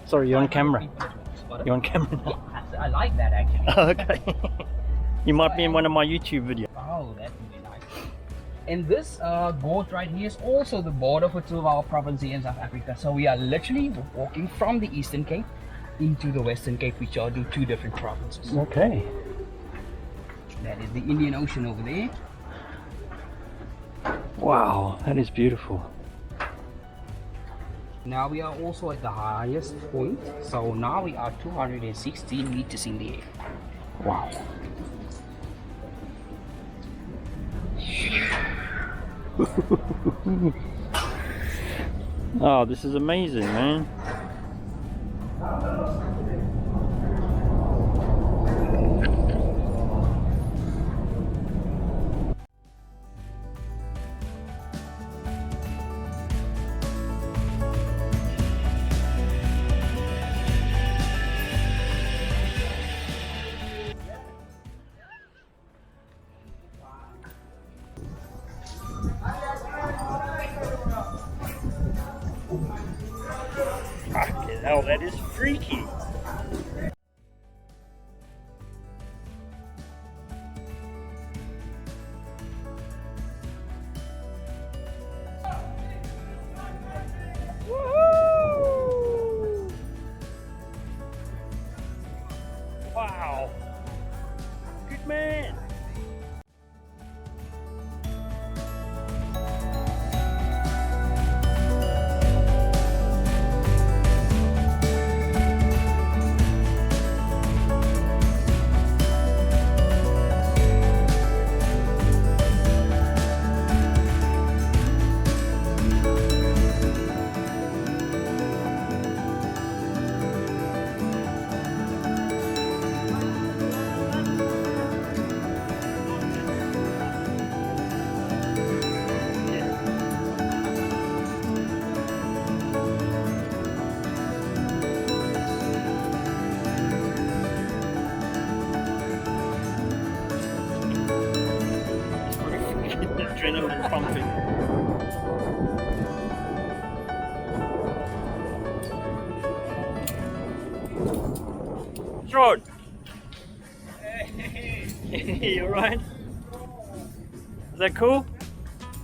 Sorry, you're on camera. You're on camera now. I like that actually. Okay. You might be in one of my YouTube videos. Oh, that would be nice. And this gorge right here is also the border for two of our provinces here in South Africa. So we are literally walking from the Eastern Cape into the Western Cape, which are the two different provinces. Okay. That is the Indian Ocean over there. Wow, that is beautiful. Now we are also at the highest point. So now we are 216 meters in the air. Wow. Oh, this is amazing, man. Fucking hell, that is freaky. Woohoo! Wow. Good man. Adrenaline pumping. Rod! Hey. You alright? Is that cool?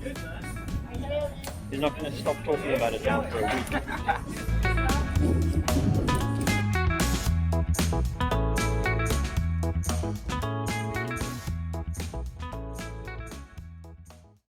Good, man. He's not going to stop talking about it now for a week.